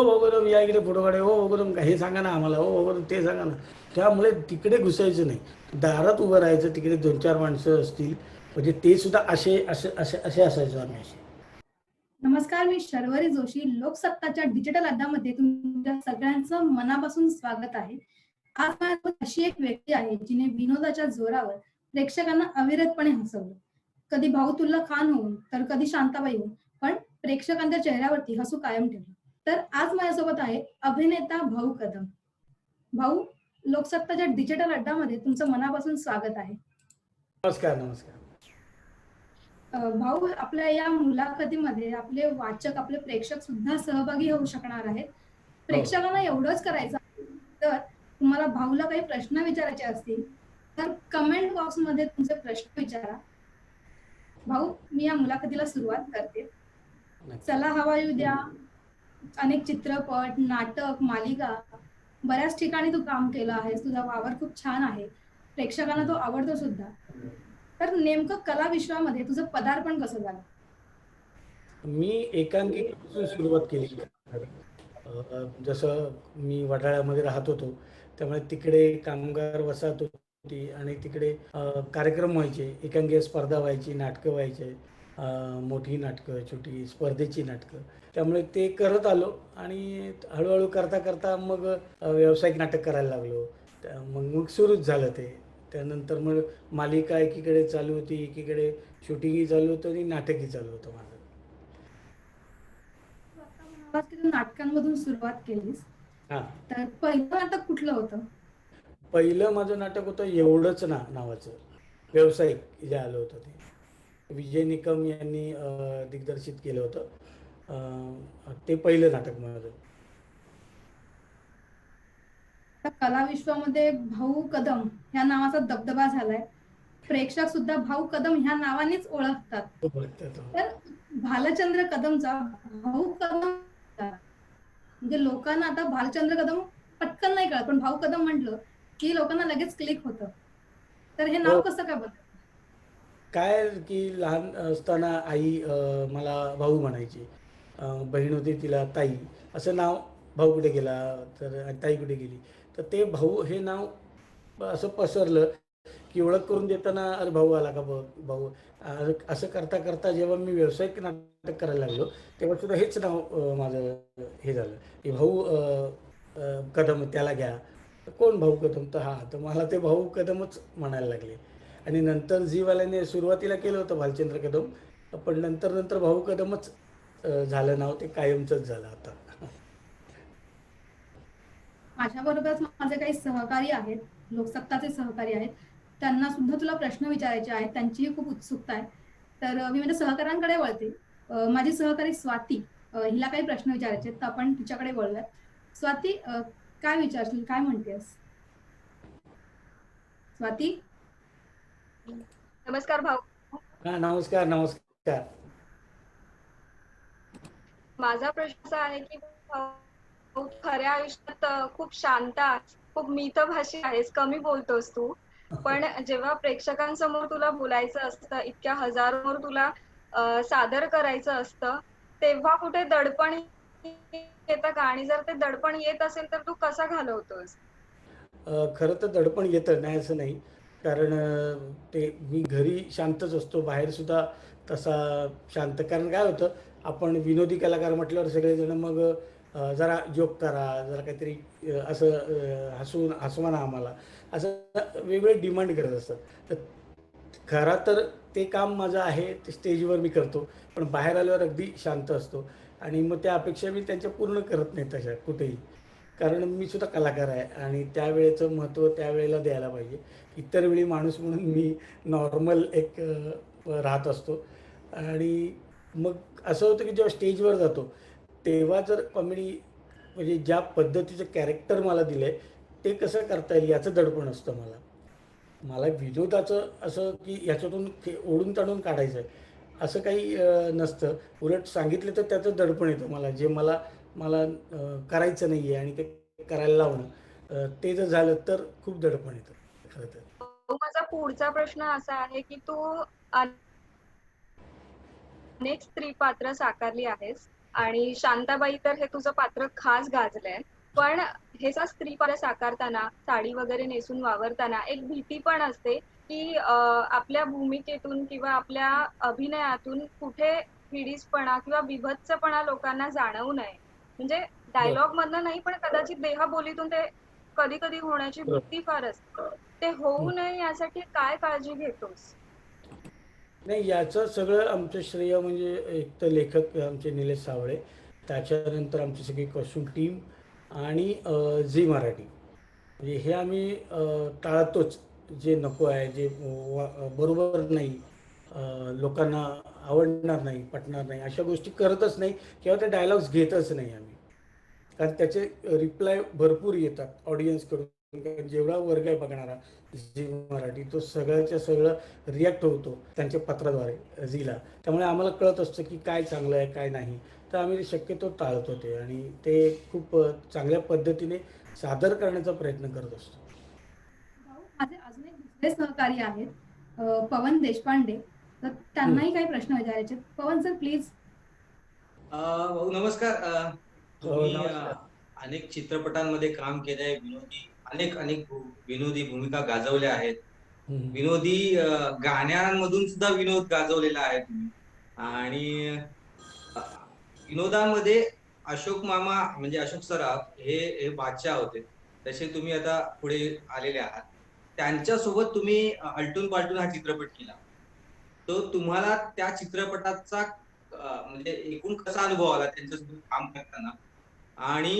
हो भगोदम या इकडे फोटो काढे, हो भगोदम हे सांगा ना आम्हाला, हो भगोदम ते सांगा ना. त्यामुळे तिकडे घुसायचं नाही, दारात उभं राहायचं. तिकडे 2-4 माणसं असतील म्हणजे ते सुद्धा असे असे असे असे असायचो आम्ही असे. नमस्कार, मी शर्वरी जोशी. लोकसत्ताच्या डिजिटल अड्डामध्ये तुमच्या सगळ्यांचं मनापासून स्वागत आहे. आज माझ्यासोबत अशी एक व्यक्ती आहे जिने विनोदाच्या जोरावर प्रेक्षकांना अविरतपणे हसवलं. कधी भाऊतुल्ला खान होऊन तर कधी शांताबाई होऊन, पण प्रेक्षकांच्या चेहऱ्यावरती हसू कायम ठेवलं. तर आज माझ्यासोबत आहे अभिनेता भाऊ कदम. भाऊ, लोकसत्ताच्या डिजिटल अड्डामध्ये तुमचं मनापासून स्वागत आहे. नमस्कार नमस्कार. भाऊ, आपल्या या मुलाखतीमध्ये आपले वाचक, आपले प्रेक्षक सुद्धा सहभागी होऊ शकणार आहेत. हो. प्रेक्षकांना एवढंच करायचं आहे, तर तुम्हाला भाऊला काही प्रश्न विचारायचे असतील तर कमेंट बॉक्समध्ये तुमचे प्रश्न विचारा. भाऊ, मी या मुलाखतीला सुरुवात करते. चला हवा येऊ द्या, अनेक चित्रपट, नाटक, मालिका, बऱ्याच ठिकाणी तू काम केलं आहेस. तुझा वावर खूप छान आहे, प्रेक्षकांना तो आवडतो सुद्धा. तर नेमकं कला विश्वामध्ये तुझं पदार्पण कसं झालं? मी एकांकिकेपासून सुरुवात केली. जसं मी वडाळ्यामध्ये राहत होतो, त्यामुळे तिकडे कामगार वसाहत होती आणि तिकडे कार्यक्रम व्हायचे, एकांकिका स्पर्धा व्हायची, नाटकं व्हायचे, मोठी नाटकं, छोटी स्पर्धेची नाटकं. त्यामुळे ते करत आलो आणि हळूहळू करता करता मग व्यावसायिक नाटक करायला लागलो. मग मग सुरूच झालं ते. त्यानंतर मग मालिका एकीकडे चालू होती, एकीकडे शूटिंगही चालू होतं आणि नाटकही चालू होतं माझं. तू आता म्हणालास की तू नाटकांमधून सुरुवात केलीस, हां. तर पहिलं नाटक कुठलं होतं? पहिलं माझं नाटक होतं एवढंच ना नावाचं, व्यावसायिक जे आलं होतं ते. विजय निकम यांनी दिग्दर्शित केलं होतं. ते पहिलं नाटक माझं. आता कला विश्वामध्ये भाऊ कदम ह्या नावाचा दबदबा झालाय. प्रेक्षक सुद्धा भाऊ कदम ह्या नावानेच ओळखतात. ओळखतात. तर भालचंद्र कदमचा भाऊ कदम म्हणजे लोकांना आता भालचंद्र कदम पटकन नाही कळत, पण भाऊ कदम म्हटलं की लोकांना लगेच क्लिक होतं. तर हे नाव हो. कसं काय बदललं? काय की लहान असताना आई मला भाऊ म्हणायची. बहीण होती तिला ताई. असं नाव, भाऊ कुठे गेला तर ताई कुठे गेली. तर ते भाऊ हे नाव असं पसरलं की ओळख करून देताना अरे भाऊ आला का बघ भाऊ. असं करता करता जेव्हा मी व्यावसायिक नाटक करायला लागलो तेव्हा सुद्धा हेच नाव माझं हे झालं की भाऊ कदम त्याला घ्या. तर कोण भाऊ कदम, तर हा, तर मला ते भाऊ कदमच म्हणायला लागले. आणि नंतर झीवाल्याने सुरुवातीला केलं होतं भालचंद्र कदम, पण नंतर नंतर भाऊ कदमच झालं नाव, ते कायमचंच झालं आता. माझ्या बरोबरच माझे काही सहकारी आहेत, लोकसत्ताचे सहकारी आहेत. त्यांना सुद्धा तुला प्रश्न विचारायचे आहेत, त्यांचीही खूप उत्सुकता आहे. तर मी माझ्या सहकाऱ्यांकडे वळते. माझी सहकारी स्वाती, हिला काही प्रश्न विचारायचे आहेत, तर आपण तिच्याकडे वळूयात. स्वाती, काय विचारशील, काय म्हणतेस? स्वाती. नमस्कार भाऊ. हा, नमस्कार नमस्कार. माझा प्रश्न असा आहे की भाऊ, खऱ्या आयुष्यात खूप शांत आहेस, खूप मितभाषी आहेस, कमी बोलतोस तू. पण जेव्हा प्रेक्षकांसमोर तुला बोलायचं असतं, इतक्या हजारोवर तुला सादर करायचं असतं, तेव्हा कुठे दडपण येतं का? आणि जर ते दडपण येत असेल तर तू कसा घालवतोस? खरं तर दडपण येतं, नाही असं नाही. कारण ते मी घरी शांतच असतो, बाहेरसुद्धा तसा शांत. कारण काय होतं, आपण विनोदी कलाकार म्हटल्यावर सगळेजण मग जरा जोक करा, जरा काहीतरी असं हसवा ना आम्हाला, असं वेगळे डिमांड करत असतात. तर खरा तर ते काम माझं आहे, ते स्टेजवर मी करतो. पण बाहेर आल्यावर अगदी शांत असतो आणि मग त्या अपेक्षा मी त्यांच्या पूर्ण करत नाही तशा कुठेही. कारण मी सुद्धा कलाकार आहे आणि त्यावेळेचं महत्त्व त्यावेळेला द्यायला पाहिजे. इतर वेळी माणूस म्हणून मी नॉर्मल एक राहत असतो. आणि मग असं होतं की जेव्हा स्टेजवर जातो तेव्हा जर कॉमेडी म्हणजे ज्या पद्धतीचं कॅरेक्टर मला दिलं आहे ते कसं करता येईल याचं दडपण असतं मला. मला विनोदाचं असं की याच्यातून ओढून ताणून काढायचं आहे असं काही नसतं. उलट सांगितलं तर त्याचं दडपण येतं मला, जे मला मला करायचं नाही आहे आणि ते करायला लावणं. ते जर झालं तर खूप दडपण येतं खरं तर. भाऊ, माझा पुढचा प्रश्न असा आहे की तू अनेक स्त्री पात्र साकारली आहेस. आणि शांताबाई तर हे तुझं पात्र खास गाजलंय. पण हे स्त्री पात्र साकारताना साडी वगैरे नेसून वावरताना एक भीती पण असते की आपल्या भूमिकेतून किंवा आपल्या अभिनयातून कुठे हिडीसपणा किंवा बीभत्सपणा लोकांना जाणवू नये. म्हणजे बरं. डायलॉग मधनं नाही, पण कदाचित देहबोलीतून ते कधी कधी होण्याची बरं. भीती फार असते. ते होऊ हं. नये यासाठी काय काळजी घेतोस? नाही, याचं सगळं आमचं श्रेय म्हणजे एक तर लेखक आमचे निलेश सावळे, त्याच्यानंतर आमची सगळी कॉस्ट्युम टीम आणि झी मराठी. म्हणजे हे आम्ही टाळतोच. जे नको आहे, जे बरोबर नाही, लोकांना आवडणार नाही, पटणार नाही, अशा गोष्टी करतच नाही किंवा ते डायलॉग्स घेतच नाही आम्ही. कारण त्याचे रिप्लाय भरपूर येतात ऑडियन्सकडून. कारण जेवढा वर्ग आहे बघणारा झी मराठी, तो सगळ्याच्या सगळं रिॲक्ट होतो त्यांच्या पत्राद्वारे झीला. त्यामुळे आम्हाला कळत असतं की काय चांगलं आहे, काय नाही. तर आम्ही शक्यतो टाळतो ते आणि ते खूप चांगल्या पद्धतीने सादर करण्याचा प्रयत्न करत असतो. भाऊ, माझे अजून एक दुसरे सहकारी आहेत, पवन देशपांडे. तर हं. त्यांनाही काही प्रश्न विचारायचे आहेत. पवन सर, प्लीज. भाऊ नमस्कार. हो, तुम्ही नमस्कार. अनेक चित्रपटांमध्ये काम केलंय, विनोदी अनेक अनेक विनोदी भूमिका गाजवल्या आहेत. हं. विनोदी गाण्यांमधून सुद्धा विनोद गाजवलेला आहे तुम्ही. आणि अ, विनोदामध्ये अशोक मामा म्हणजे अशोक सराफ हे हे बादशाह होते. तसे तुम्ही आता पुढे आलेले आहात. त्यांच्यासोबत तुम्ही अलटून पालटून हा चित्रपट केला. तो तुम्हाला त्या चित्रपटाचा म्हणजे एकूण कसा अनुभव आला त्यांच्यासोबत काम करताना? आणि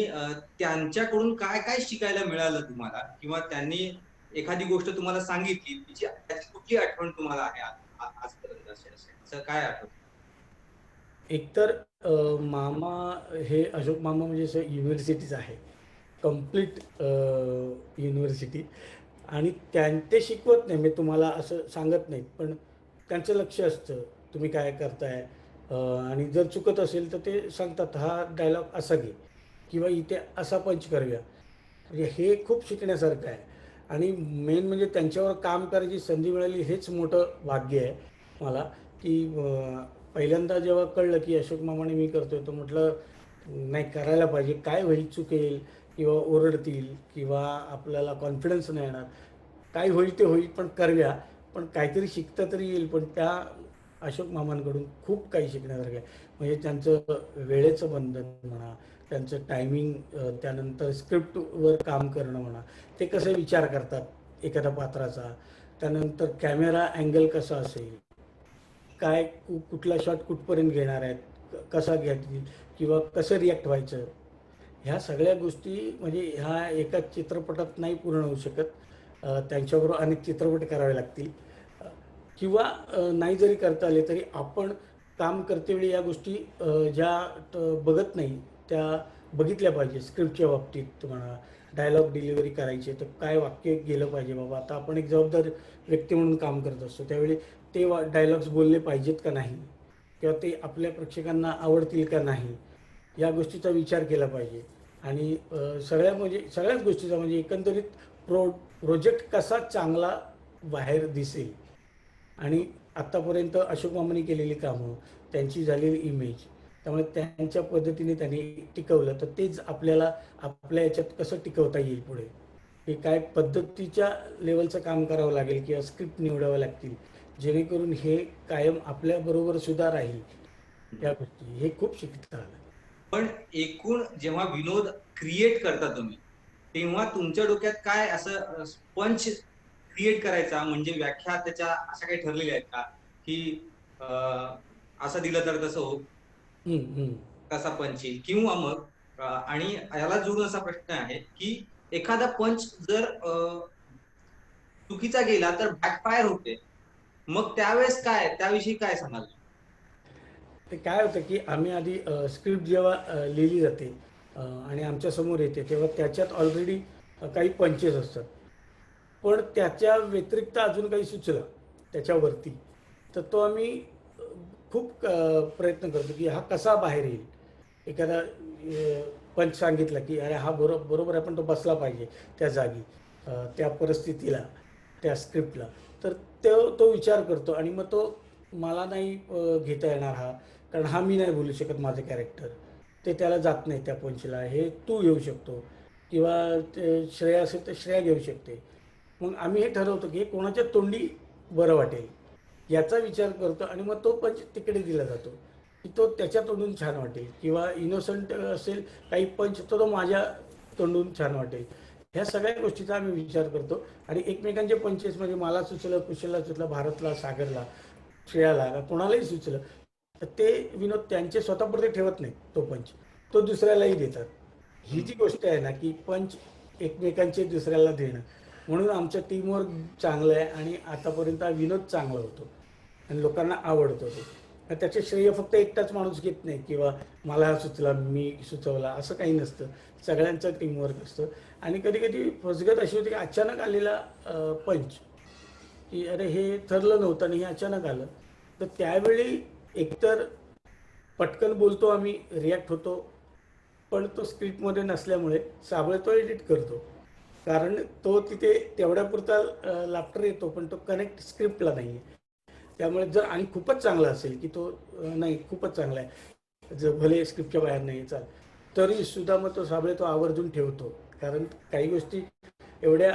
त्यांच्याकडून काय काय शिकायला मिळालं तुम्हाला? किंवा त्यांनी एखादी गोष्ट तुम्हाला सांगितली, त्याची कुठली आठवण तुम्हाला आहे आजपर्यंत असं काय आठवतं? एकतर मामा, हे अशोक मामा म्हणजे असं युनिव्हर्सिटीच आहे. Complete university. आणि ते शिकवत नाही, मी तुम्हाला असं सांगत नाहीत, पण त्यांचं लक्ष असतं तुम्ही काय करताय. आणि जर चुकत असेल तर ते सांगतात, हा डायलॉग असा घे किंवा इथे असा पंच करूया. म्हणजे हे खूप शिकण्यासारखं आहे. आणि मेन म्हणजे त्यांच्यावर काम करायची संधी मिळाली, हेच मोठं भाग्य आहे मला. की पहिल्यांदा जेव्हा कळलं की अशोक मामाने मी करतोय, तर म्हटलं नाही, करायला पाहिजे. काय होईल, चुकेल किंवा ओरडतील किंवा आपल्याला कॉन्फिडन्स नाही येणार, काय होईल ते होईल, पण करूया. पण काहीतरी शिकता तरी येईल. पण त्या अशोक मामांकडून खूप काही शिकण्यासारखं आहे. म्हणजे त्यांचं वेळेचं बंधन म्हणा, त्यांचं टायमिंग, त्यानंतर स्क्रिप्टवर काम करणं म्हणा, ते कसे विचार करतात एखाद्या पात्राचा, त्यानंतर कॅमेरा अँगल कसा असेल, काय कुठला शॉट कुठपर्यंत घेणार आहेत, कसा घेतील किंवा कसं रिॲक्ट व्हायचं. ह्या सगळ्या गोष्टी म्हणजे ह्या एका चित्रपटात नाही पूर्ण होऊ शकत. त्यांच्याबरोबर अनेक चित्रपट करावे लागतील. अ, किंवा नाही जरी करता आले तरी आपण काम करतेवेळी या गोष्टी ज्या बघत नाही त्या बघितल्या पाहिजे. स्क्रिप्टच्या बाबतीत म्हणा, डायलॉग डिलिव्हरी करायची तर काय वाक्य गेलं पाहिजे बाबा. आता आपण एक जबाबदार व्यक्ती म्हणून काम करत असतो, त्यावेळी ते डायलॉग्स बोलले पाहिजेत का नाही, किंवा ते आपल्या प्रेक्षकांना आवडतील का नाही, या गोष्टीचा विचार केला पाहिजे. आणि सगळ्याच गोष्टीचा म्हणजे एकंदरीत प्रोजेक्ट कसा चांगला बाहेर दिसेल. आणि आत्तापर्यंत अशोक मामांनी केलेली कामं, त्यांची झालेली इमेज, त्यामुळे त्यांच्या पद्धतीने त्यांनी टिकवलं, तर तेच आपल्याला आपल्या याच्यात कसं टिकवता येईल पुढे, हे काय पद्धतीच्या लेवलचं काम करावं लागेल किंवा स्क्रिप्ट निवडाव्या लागतील, जेणेकरून हे कायम आपल्याबरोबर सुद्धा राहील. या गोष्टी हे खूप शिकता आलं. पण एकूण जेव्हा विनोद क्रिएट करता तुम्ही, तेव्हा तुमच्या डोक्यात काय असं पंच क्रिएट करायचा म्हणजे व्याख्या त्याच्या अशा काही ठरलेल्या आहेत का? की असं दिलं तर तसं हो, हं, हं. तसा पंच येईल किंवा मग आणि याला जोडून असा प्रश्न आहे की एखादा पंच जर चुकीचा गेला तर बॅकफायर होते. मग त्यावेळेस काय त्याविषयी काय सांगाल? ते काय होतं की आम्ही आधी स्क्रिप्ट जेव्हा लिहिली जाते आणि आमच्यासमोर येते, तेव्हा त्याच्यात ऑलरेडी काही पंचेस असतात. पण त्याच्या व्यतिरिक्त अजून काही सुचलं त्याच्यावरती, तर तो आम्ही अ, खूप प्रयत्न करतो की हा कसा बाहेर येईल. एखादा पंच सांगितला की अरे हा बरोबर आहे, पण तो बसला पाहिजे त्या जागी, त्या परिस्थितीला, त्या स्क्रिप्टला. तर तो विचार करतो आणि मग तो मला नाही घेता येणार हा, कारण हा मी नाही बोलू शकत माझं कॅरेक्टर, ते त्याला जात नाही त्या पंचला, हे तू घेऊ शकतो किंवा ते श्रेया असेल तर श्रेया घेऊ शकते. मग आम्ही हे ठरवतो की हे कोणाच्या तोंडी बरं वाटेल याचा विचार करतो आणि मग तो पंच तिकडे दिला जातो की तो त्याच्या तोंडून छान वाटेल, किंवा इनोसंट असेल काही पंच तो माझ्या तोंडून छान वाटेल. ह्या सगळ्या गोष्टीचा आम्ही विचार करतो आणि एकमेकांचे पंचेस म्हणजे मला सुचलं, कुशलला सुचलं, भारतला, सागरला, श्रेयाला, कोणालाही सुचलं तर ते विनोद त्यांचे स्वतःपुरते ठेवत नाही, तो पंच तो दुसऱ्यालाही देतात. ही जी गोष्ट आहे ना की पंच एकमेकांचे दुसऱ्याला देणं, म्हणून आमचं टीमवर्क चांगलं आहे आणि आतापर्यंत हा विनोद चांगला होतो आणि लोकांना आवडतो तो. आणि त्याचे श्रेय फक्त एकटाच माणूस घेत नाही किंवा मला हा सुचला, मी सुचवला, असं काही नसतं. सगळ्यांचं टीमवर्क असतं. आणि कधी कधी फसगत अशी होती की अचानक आलेला पंच, की अरे हे ठरलं नव्हतं आणि हे अचानक आलं, तर त्यावेळी एकतर पटकन बोलतो आम्ही, रिॲक्ट होतो, पण तो स्क्रिप्टमध्ये नसल्यामुळे साबळे तो एडिट करतो. कारण तो तिथे तेवढ्यापुरता लाफ्टर येतो, पण तो कनेक्ट स्क्रिप्टला नाही आहे. त्यामुळे जर आणि खूपच चांगला असेल की तो नाही खूपच चांगला आहे, जर भले स्क्रिप्टच्या बाहेर नाही चाल, तरी सुद्धा मग तो साबळे तो आवर्जून ठेवतो. कारण काही गोष्टी एवढ्या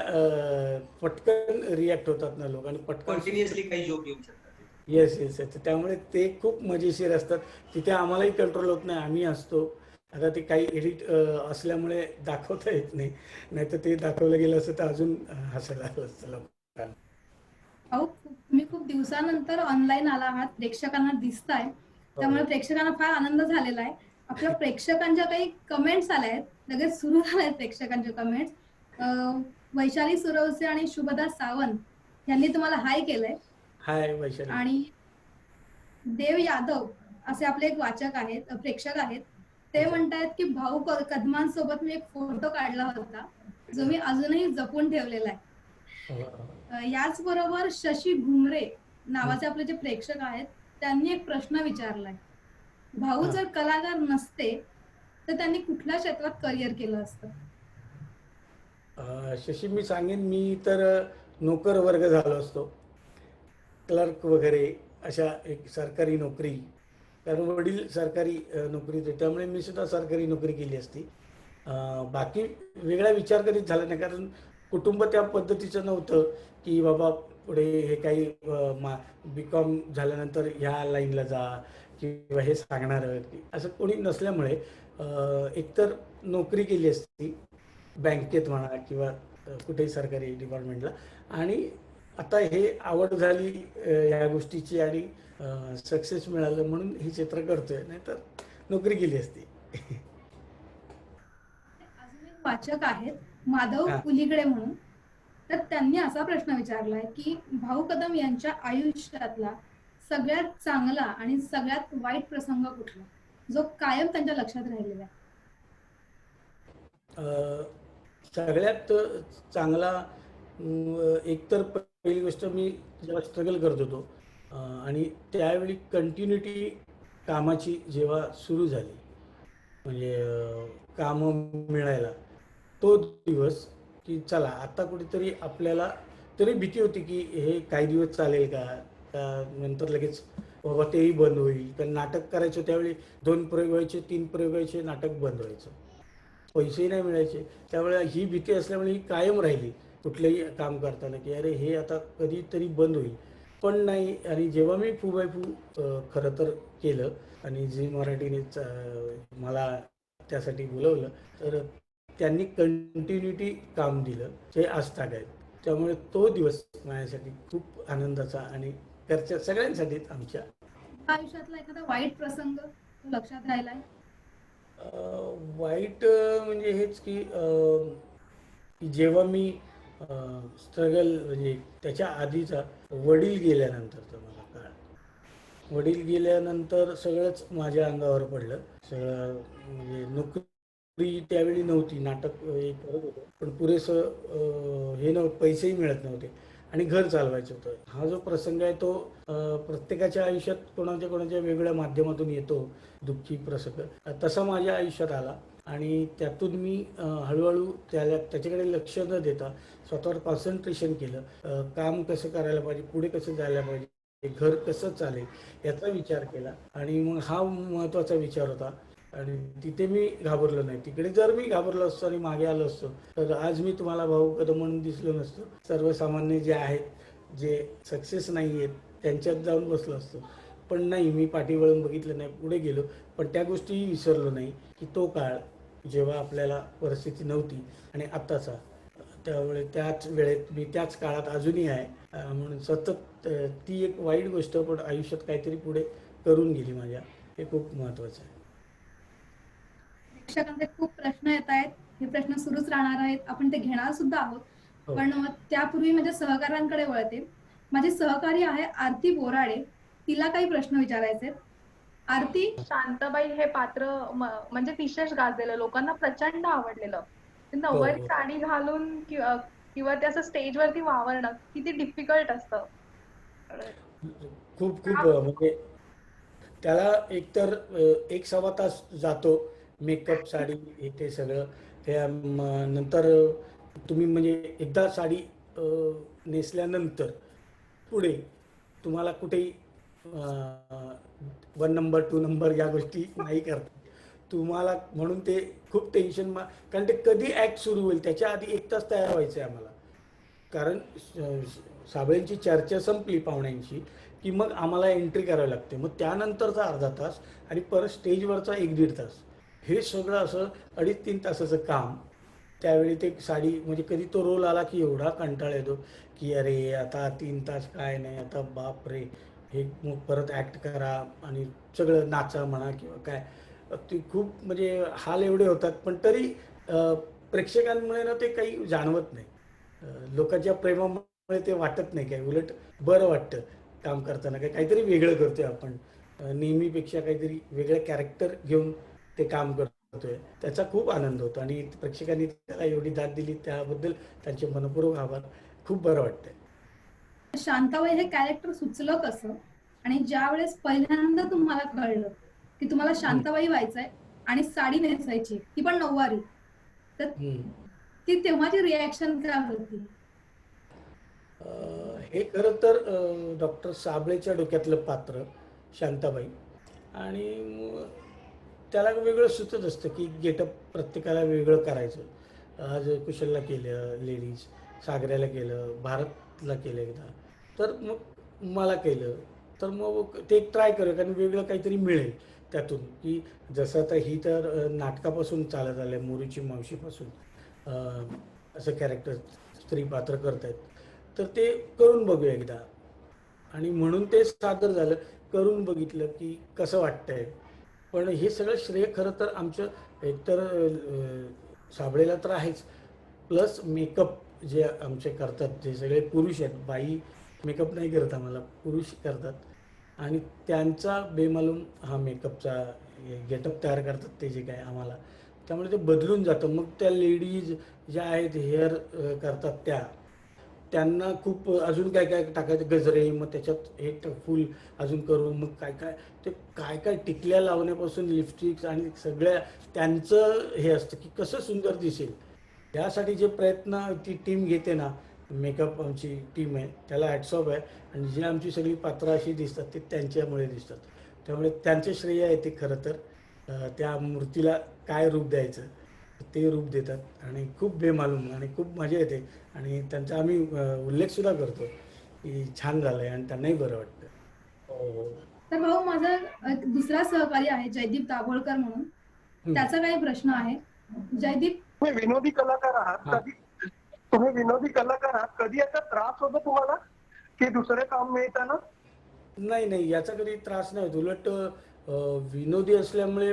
पटकन रिॲक्ट होतात ना लोक, आणि पटकन कॉन्टिन्युअसली काही जोक येऊ शकतात. येस येस येस, त्यामुळे ते खूप मजेशीर असतात. तिथे आम्हालाही कंट्रोल होत नाही, आम्ही असतो. आता ते काही एडिट असल्यामुळे दाखवता येत नाही, नाहीतर ते दाखवलं गेलं असतं तर अजून हसायला आलं असतं लोकांना. अहो तुम्ही खूप दिवसानंतर ऑनलाईन आला आहात, प्रेक्षकांना दिसताय, त्यामुळे प्रेक्षकांना फार आनंद झालेला आहे. आपल्या प्रेक्षकांच्या काही कमेंट्स आल्या आहेत, लगेच सुरू झाल्या आहेत प्रेक्षकांच्या कमेंट्स. वैशाली सुरवसे आणि शुभदा सावंत यांनी तुम्हाला हाय केलंय. हाय वैशाली. आणि देव यादव असे आपले एक वाचक आहेत, प्रेक्षक आहेत. ते म्हणतायत की भाऊ कदमांसोबत मी एक फोटो काढला होता, जो मी अजूनही जपून ठेवलेला आहे. याचबरोबर शशी घुमरे नावाचे आपले जे प्रेक्षक आहेत, त्यांनी एक प्रश्न विचारलाय. भाऊ जर कलाकार नसते तर त्यांनी कुठल्या क्षेत्रात करिअर केलं असतं? शशी, मी सांगेन, मी तर नोकर वर्ग झालो असतो, क्लर्क वगैरे अशा एक सरकारी नोकरी, कारण वडील सरकारी नोकरीत होते, त्यामुळे मी सुद्धा सरकारी नोकरी केली असती. बाकी वेगळा विचार कधीच झाला नाही, कारण कुटुंब त्या पद्धतीचं नव्हतं की बाबा पुढे हे काही BCom झाल्यानंतर ह्या लाईनला जा किंवा हे सांगणार, असं कोणी नसल्यामुळे एकतर नोकरी केली असती बँकेत म्हणा किंवा कुठेही सरकारी डिपार्टमेंटला, आणि आता हे आवड झाली या गोष्टीची आणि सक्सेस मिळालं म्हणून हे चित्र करतोय, नाहीतर नोकरी केली असती. अजून एक वाचक आहेत माधव कुलीकडे म्हणून, तर त्यांनी असा प्रश्न विचारलाय की भाऊ कदम यांच्या आयुष्यातला सगळ्यात चांगला आणि सगळ्यात वाईट प्रसंग कुठला, जो कायम त्यांच्या लक्षात राहिलेला आहे? सगळ्यात चांगला एकतर पहिली गोष्ट, मी जेव्हा स्ट्रगल करत होतो आणि त्यावेळी कंटिन्युटी कामाची जेव्हा सुरू झाली, म्हणजे कामं मिळायला, तो दिवस की चला आता कुठेतरी आपल्याला, तरी भीती होती की हे काही दिवस चालेल का, नंतर लगेच बाबा तेही बंद होईल. कारण नाटक करायचं त्यावेळी 2 प्रयोग व्हायचे, 3 प्रयोग व्हायचे, नाटक बंद व्हायचं, पैसेही नाही मिळायचे. त्यामुळे ही भीती असल्यामुळे ही कायम राहिली कुठलंही काम करताना की अरे हे आता कधीतरी बंद होईल. पण नाही, आणि जेव्हा मी फू बाय फू खरं तर केलं आणि झी मराठीने मला त्यासाठी बोलवलं, तर त्यांनी कंटिन्युटी काम दिलं, हे आजताग आहे. त्यामुळे तो दिवस माझ्यासाठी खूप आनंदाचा आणि घरच्या सगळ्यांसाठीच आमच्या. आयुष्यातला एखादा वाईट प्रसंग लक्षात राहिलाय? वाईट म्हणजे हेच की जेव्हा मी स्ट्रगल, म्हणजे त्याच्या आधीचा वडील गेल्यानंतरचा मला काळ, वडील गेल्यानंतर सगळंच माझ्या अंगावर पडलं. सगळं म्हणजे नोकरी त्यावेळी नव्हती, नाटक हे करत होतो, पण पुरेसं हे नव्हतं, पैसेही मिळत नव्हते आणि घर चालवायचं होतं. हा जो प्रसंग आहे तो प्रत्येकाच्या आयुष्यात कोणाच्या वेगळ्या माध्यमातून येतो, दुःखी प्रसंग, तसा माझ्या आयुष्यात आला. आणि त्यातून मी हळूहळू त्याच्याकडे लक्ष न देता स्वतःवर कॉन्सन्ट्रेशन केलं, काम कसं करायला पाहिजे, पुढे कसं जायला पाहिजे, हे घर कसं चालेल याचा विचार केला आणि मग हा महत्त्वाचा विचार होता. आणि तिथे मी घाबरलो नाही. तिकडे जर मी घाबरलो असतो आणि मागे आलो असतो तर आज मी तुम्हाला भाऊ कदम म्हणून दिसलो नसतो. सर्वसामान्य जे आहेत जे सक्सेस नाही आहेत त्यांच्यात जाऊन बसलो असतो. पण नाही, मी पाठी वळून बघितलं नाही, पुढे गेलो. पण त्या गोष्टीही विसरलो नाही की तो काळ जेव्हा आपल्याला परिस्थिती नव्हती आणि आत्ताचा, त्यामुळे त्याच वेळेत मी त्याच काळात अजूनही आहे. म्हणून सतत ती एक वाईट गोष्ट पण आयुष्यात काहीतरी पुढे करून गेली माझ्या, हे खूप महत्त्वाचं आहे. प्रेक्षकांचे खूप प्रश्न येत आहेत. हे प्रश्न सुरूच राहणार आहेत. आपण ते घेणार सुद्धा आहोत. हो. पण त्यापूर्वी माझ्या सहकाऱ्यांकडे वळते. माझी सहकारी आहे आरती बोराडे. तिला काही प्रश्न विचारायचे आहेत. आरती, शांताबाई हे पात्र म्हणजे विशेष गाजलेलं, लोकांना प्रचंड आवडलेलं. ते नऊवारी हो. साडी घालून किंवा किंवा ते असं स्टेजवरती वावरणं किती डिफिकल्ट असतं. खूप खूप म्हणजे त्याला एकतर 1-1.25 तास जातो. मेकअप, साडी, हे ते सगळं. त्या नंतर तुम्ही म्हणजे एकदा साडी नेसल्यानंतर पुढे तुम्हाला कुठेही 1 नंबर 2 नंबर या गोष्टी नाही करता तुम्हाला. म्हणून ते खूप टेन्शन, कारण ते कधी ॲक्ट सुरू होईल त्याच्या आधी 1 तास तयार व्हायचं आहे आम्हाला. कारण साबळेंची चर्चा संपली पाहुण्यांची की मग आम्हाला एंट्री करावी लागते. मग त्यानंतरचा अर्धा तास आणि परत स्टेजवरचा 1-1.5 तास, हे सगळं असं 2.5-3 तासाचं काम. त्यावेळी ते साडी म्हणजे कधी तो रोल आला की एवढा कंटाळा येतो की अरे आता 3 तास काय नाही, आता बाप रे, हे मग परत ॲक्ट करा आणि सगळं नाचा म्हणा किंवा काय, ते खूप म्हणजे हाल एवढे होतात. पण तरी प्रेक्षकांमुळे ना ते काही जाणवत नाही. लोकांच्या प्रेमामुळे ते वाटत नाही काय, उलट बरं वाटतं काम करताना. काहीतरी वेगळं करतोय आपण, नेहमीपेक्षा काहीतरी वेगळं कॅरेक्टर घेऊन ते काम करतोय, त्याचा खूप आनंद होतो. आणि प्रेक्षकांनी त्याला एवढी दाद दिली त्याबद्दल त्यांचे मनपूर्वक आभार. खूप बरं वाटतंय. शांताबाई हे कॅरेक्टर सुचलं कसं? आणि ज्या वेळेस पहिल्यांदा तुम्हाला कळलं की तुम्हाला शांताबाई व्हायचंय आणि साडी नेसायची, ती पण नऊवारी, तर ती तेव्हाची रिॲक्शन काय होती? हे खरं तर डॉक्टर साबळेच्या डोक्यातलं पात्र शांताबाई. आणि त्याला वेगळं सुचत असतं की गेटअप प्रत्येकाला वेगळं करायचं. आज कुशलला केलं लेडीज, सागऱ्याला केलं, भारतला केलं एकदा, तर मग मला केलं. तर मग ते एक ट्राय करूया, कारण वेगळं काहीतरी मिळेल त्यातून. की जसं आता ही तर नाटकापासून चालत आलं आहे, मोरूची मावशीपासून असं कॅरेक्टर स्त्री पात्र करतायत, तर ते करून बघूया एकदा. आणि म्हणून ते सादर झालं, करून बघितलं की कसं वाटतंय. पण हे सगळं श्रेय खरं तर आमचं एकतर साबळेला तर आहेच, प्लस मेकअप जे आमचे करतात, जे सगळे पुरुष आहेत, बाई मेकअप नाही करत आम्हाला, पुरुष करतात. आणि त्यांचा बेमालूम हा मेकअपचा गेटअप तयार करतात ते जे काय आम्हाला, त्यामुळे ते बदलून जातं. मग त्या लेडीज ज्या आहेत हेअर करतात त्यांना खूप अजून काय काय टाकायचं, गजरे, मग त्याच्यात हे फुल अजून करून मग काय काय ते काय काय टिकल्या लावण्यापासून लिपस्टिक्स आणि सगळ्या त्यांचं हे असतं की कसं सुंदर दिसेल. यासाठी जे प्रयत्न ती टीम घेते ना, मेकअप आमची टीम आहे, त्याला हॅट्स ऑफ आहे. आणि जी आमची सगळी पात्रं अशी दिसतात ते त्यांच्यामुळे दिसतात. त्यामुळे त्यांचे श्रेय आहे ते खरं तर. त्या मूर्तीला काय रूप द्यायचं ते रूप देतात आणि खूप बेमालूम आणि खूप मजा येते. आणि त्यांचा आम्ही उल्लेखसुद्धा करतो की छान झालं आहे आणि त्यांनाही बरं वाटतं. हो. तर भाऊ, माझा एक दुसरा सहकारी आहे जयदीप दाभोळकर म्हणून. त्याचा काही प्रश्न आहे. जयदीप, तुम्ही विनोदी कलाकार आहात, कधी याचा त्रास होतो तुम्हाला की दुसरे काम मिळताना? नाही, याचा कधी त्रास नाही होत. उलट विनोदी असल्यामुळे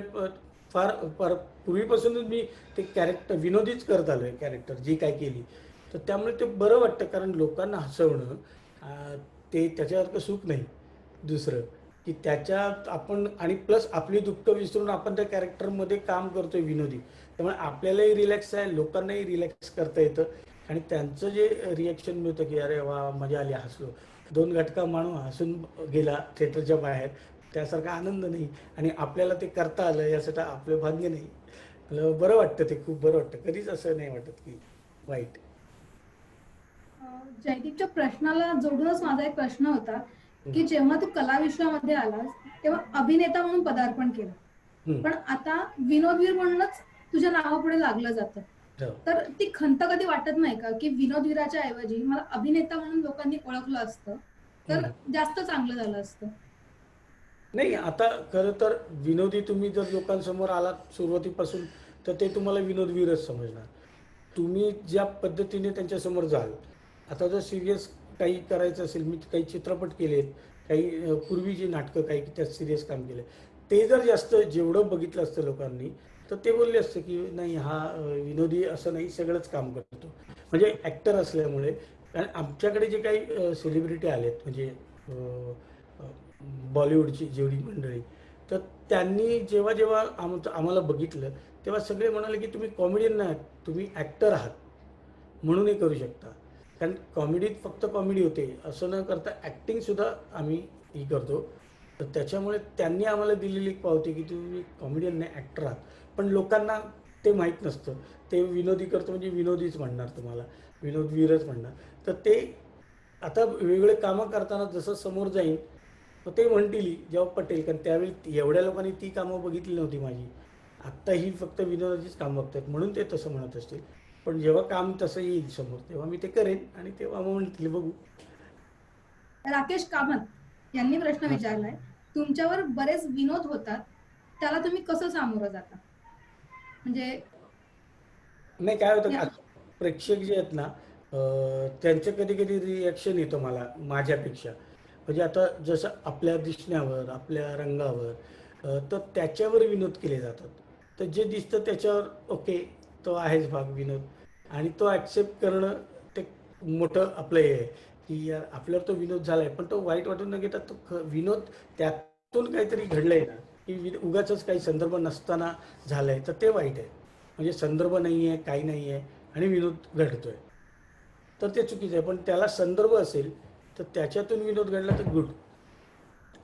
फार पूर्वीपासूनच मी ते कॅरेक्टर विनोदीच करत आलो आहे, कॅरेक्टर जी काय केली, तर त्यामुळे ते बरं वाटतं. कारण लोकांना हसवणं ते त्याच्यासारखं सुख नाही दुसरं, की त्याच्यात आपण आणि प्लस आपली दुःख विसरून आपण त्या कॅरेक्टरमध्ये काम करतोय विनोदी. त्यामुळे आपल्यालाही रिलॅक्स आहे, लोकांनाही रिलॅक्स करता येतं. आणि त्यांचं जे रिॲक्शन मिळतं की अरे वा, मजा आली, हसलो, 2 घटका माणूस हसून गेला थिएटरच्या बाहेर, त्यासारखा आनंद नाही. आणि आपल्याला ते करता आलं यासाठी आपलं भाग्य नाही. बरं वाटतं, ते खूप बरं वाटतं. कधीच असं नाही वाटत की वाईट. जयदीपच्या प्रश्नाला जोडूनच माझा एक प्रश्न होता की जेव्हा तू कला विश्वामध्ये आलास तेव्हा अभिनेता म्हणून पदार्पण केलं, हम्म. पण आता विनोदवीर म्हणूनच तुझ्या नावापुढे लागलं जातं. हो. तर ती खंत कधी वाटत नाही का की विनोदवीराच्या ऐवजी मला अभिनेता म्हणून लोकांनी ओळखलं असतं तर जास्त चांगलं झालं असतं? नाही, आता खरं तर विनोदी तुम्ही जर लोकांसमोर आलात सुरुवातीपासून तर ते तुम्हाला विनोदवीरच समजणार. तुम्ही ज्या पद्धतीने त्यांच्यासमोर जाल, आता जर सिरियस काही करायचं असेल, मी काही चित्रपट केलेत, काही पूर्वीची नाटकं काही त्यात सिरियस काम केलं, ते जर जास्त जेवढं बघितलं असतं लोकांनी तर ते बोलले असते की नाही हा विनोदी असं नाही, सगळंच काम करतो. म्हणजे ॲक्टर असल्यामुळे. कारण आमच्याकडे जे काही सेलिब्रिटी आलेत म्हणजे बॉलिवूडची जेवढी मंडळी, तर त्यांनी जेव्हा जेव्हा आम्हाला बघितलं तेव्हा सगळे म्हणाले की तुम्ही कॉमेडियन नाही आहात, तुम्ही ॲक्टर आहात म्हणूनही करू शकता. कारण कॉमेडीत फक्त कॉमेडी होते असं न करता ॲक्टिंगसुद्धा आम्ही ही करतो. तर त्याच्यामुळे त्यांनी आम्हाला दिलेली एक पावती की तुम्ही कॉमेडियन नाही, ॲक्टर आहात. पण लोकांना ते माहीत नसतं. ते विनोदी करतो म्हणजे विनोदीच म्हणणार, तुम्हाला विनोदवीरच म्हणणार. तर ते आता वेगवेगळे कामं करताना जसं समोर जाईन तर ते म्हणतील जेव्हा पटेल, कारण त्यावेळी एवढ्या लोकांनी ती कामं बघितली नव्हती माझी. आत्ता ही फक्त विनोदाचीच कामं बघतात म्हणून ते तसं म्हणत असतील. पण जेव्हा काम तसं येईल समोर तेव्हा मी ते करेन आणि तेव्हा मग म्हणतील बघू. राकेश कामत यांनी प्रश्न हा. विचारलाय, तुमच्यावर बरेच विनोद होतात, त्याला तुम्ही कसं सामोरं जाता? म्हणजे नाही, काय होतं या- का प्रेक्षक जे आहेत ना त्यांचं कधी कधी रिॲक्शन येतं मला माझ्यापेक्षा. म्हणजे आता जसं आपल्या दिसण्यावर, आपल्या रंगावर तर त्याच्यावर विनोद केले जातात. तर जे दिसतं त्याच्यावर ओके, तो आहेच भाग विनोद, आणि तो ॲक्सेप्ट करणं ते मोठं आपलं हे आहे की यार आपल्यावर तो विनोद झाला आहे, पण तो वाईट वाटून न घेता तो विनोद त्यातून काहीतरी घडलं आहे ना, की उगाचच काही संदर्भ नसताना झालं आहे तर ते वाईट आहे. म्हणजे संदर्भ नाही आहे, काही नाही आहे आणि विनोद घडतो आहे तर ते चुकीचं आहे. पण त्याला संदर्भ असेल तर त्याच्यातून विनोद घडला तर गुड.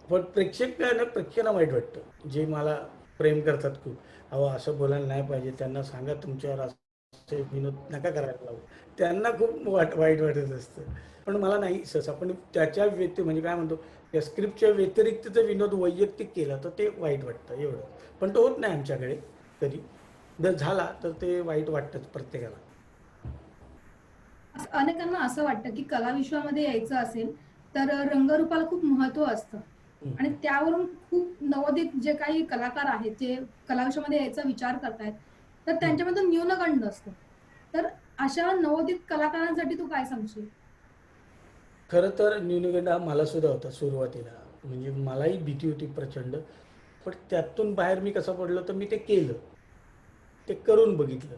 पण प्रेक्षक काय ना, प्रेक्षकांना वाईट वाटतं जे मला प्रेम करतात खूप. अहो असं बोलायला नाही पाहिजे, त्यांना सांगा तुमच्यावर असे विनोद नका करायला लावू, त्यांना खूप वाईट वाटत असतं. पण मला नाही सहसा. पण त्याच्या म्हणजे काय म्हणतो, त्या स्क्रिप्टच्या व्यतिरिक्त जर विनोद वैयक्तिक केला तर ते वाईट वाटतं एवढं. पण तो होत नाही आमच्याकडे कधी. जर झाला तर ते वाईट वाटतंच प्रत्येकाला. अनेकांना असं वाटतं की कला विश्वामध्ये यायचं असेल तर रंगरूपाला खूप महत्व असतं, आणि त्यावरून खूप नवोदित जे काही कलाकार आहेत जे कला विश्वामध्ये यायचा विचार करतायत तर त्यांच्यामधून न्यूनगंड असतो. तर अशा नवोदित कलाकारांसाठी तू काय सांगशील? खरं तर न्यूनगंड हा मला सुद्धा होता सुरुवातीला. म्हणजे मलाही भीती होती प्रचंड. पण त्यातून बाहेर मी कसं पडलो तर मी ते केलं, ते करून बघितलं.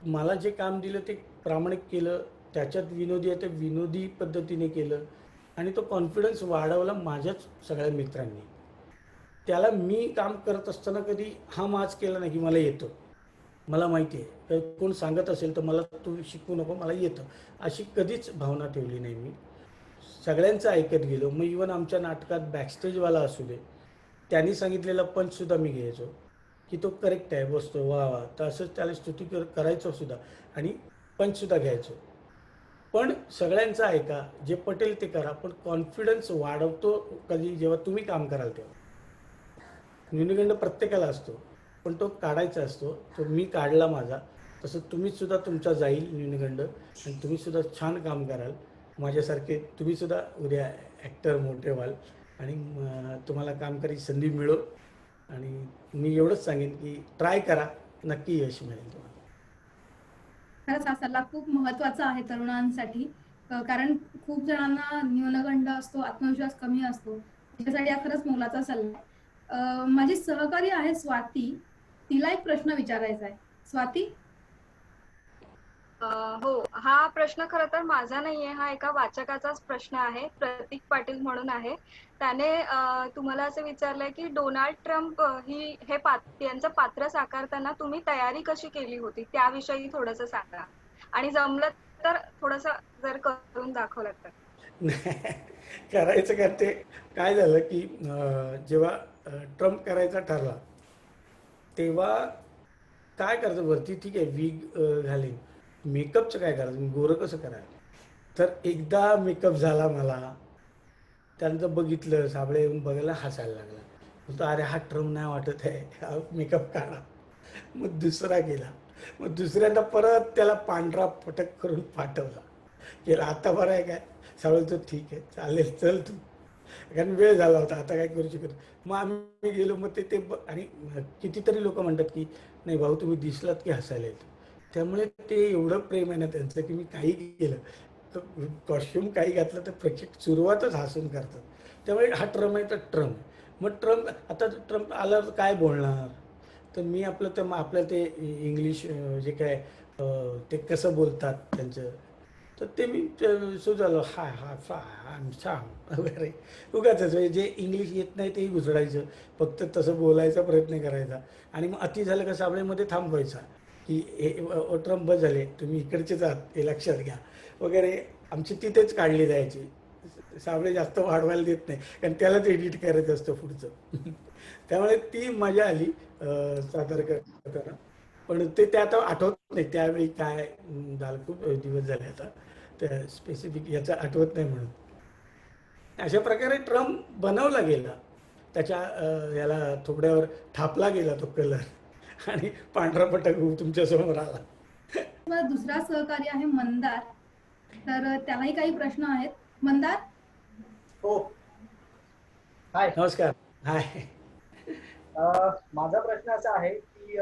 मला जे काम दिलं ते प्रामाणिक केलं, त्याच्यात विनोदी आहे ते विनोदी पद्धतीने केलं आणि तो कॉन्फिडन्स वाढवला माझ्याच सगळ्या मित्रांनी. त्याला मी काम करत असताना कधी हा माज केला नाही की मला येतं, मला माहिती आहे, तर कोण सांगत असेल तर मला तू शिकू नको, मला येतं, अशी कधीच भावना ठेवली नाही मी. सगळ्यांचं ऐकत गेलो. मग इवन आमच्या नाटकात बॅकस्टेजवाला असू दे, त्यांनी सांगितलेला पंचसुद्धा मी घ्यायचो की तो करेक्ट आहे, बसतो वा वा, तर असंच त्याला स्तुती करायचो सुद्धा आणि पंचसुद्धा घ्यायचो. पण सगळ्यांचं ऐका, जे पटेल ते करा, पण कॉन्फिडन्स वाढवतो कधी जेव्हा तुम्ही काम कराल तेव्हा. न्यूनगंड प्रत्येकाला असतो पण तो काढायचा असतो. तो मी काढला माझा. तसं तुम्ही सुद्धा तुमचा जाईल न्यूनगंड आणि तुम्ही सुद्धा छान काम कराल. माझ्यासारखे तुम्ही सुद्धा उद्या ॲक्टर मोठे व्हाल आणि तुम्हाला काम करायची संधी मिळो. आणि मी एवढंच सांगेन की ट्राय करा, नक्की यश मिळेल तुम्हाला. खरंच हा सल्ला खूप महत्वाचा आहे तरुणांसाठी, कारण खूप जणांना न्यूनगंड असतो, आत्मविश्वास कमी असतो. त्याच्यासाठी हा खरंच मोलाचा सल्ला आहे. माझी सहकारी आहे स्वाती, तिला एक प्रश्न विचारायचा आहे. स्वाती, हो, हा प्रश्न खरं तर माझा नाहीये, हा एका वाचकाचाच प्रश्न आहे. प्रतीक पाटील म्हणून आहे. त्याने तुम्हाला असं विचारलंय की डोनाल्ड ट्रम्प यांचं पात्र साकारताना तुम्ही तयारी कशी केली होती त्याविषयी थोडंसं सांगा, आणि जमलं तर थोडंसं जर करून दाखवलं तर. करायचं का ते काय झालं की जेव्हा ट्रम्प करायचा ठरला तेव्हा काय करायचं, वरती ठीक आहे विग घालीन, मेकअपचं काय करायचं, मी गोरं कसं करायचं. तर एकदा मेकअप झाला मला, त्यानंतर बघितलं, साबळे येऊन बघायला हसायला लागला. म्हणतो अरे हा ट्रम्प नाही वाटत आहे, हा मेकअप काढा. मग दुसरा गेला. मग दुसऱ्यांदा परत त्याला पांढरा पटक करून पाठवला. केला आता बरं आहे काय? सावळ तो ठीक आहे चालेल चल तू, कारण वेळ झाला होता आता काय करू शकत. मग आम्ही गेलो. मग आणि कितीतरी लोक म्हणतात की नाही भाऊ तुम्ही दिसलात की हसायला येतं. त्यामुळे ते एवढं प्रेम आहे ना त्यांचं की मी काही केलं तर कॉस्ट्युम काही घातलं तर प्रेक्षक सुरुवातच हसून करतात. त्यामुळे हा ट्रम्प आहे तर ट्रम्प. मग आता ट्रम्प आला तर काय बोलणार, तर मी आपलं ते इंग्लिश जे काय ते कसं बोलतात त्यांचं, तर ते मी सुचवलं हाय हाय फाय आय छान वगैरे. उगाचच जे इंग्लिश येत नाही तेही घुसडायचं, फक्त तसं बोलायचा प्रयत्न करायचा. आणि मग अति झालं का साबळेमध्ये थांबवायचा की ट्रम्प बस झाले, तुम्ही इकडचेच आहात हे लक्षात घ्या वगैरे. आमची तिथेच काढली जायची. साबळे जास्त वाढवायला देत नाही, कारण त्यालाच एडिट करायचं असतं पुढचं. त्यामुळे ती मजा आली सादर करताना. पण ते आता आठवत नाही त्यावेळी काय झालं, खूप दिवस झाले आता त्या स्पेसिफिक याचं आठवत नाही म्हणून. अशा प्रकारे ट्रम्प बनवला गेला, त्याच्या याला थोड्यावर थापला गेला तो कलर आणि पांढरा पटक तुमच्या समोर आला. माझा दुसरा सहकारी आहे मंदार, तर त्यालाही काही प्रश्न आहेत. मंदार, हो, हाय. नमस्कार. हाय. माझा प्रश्न असा आहे की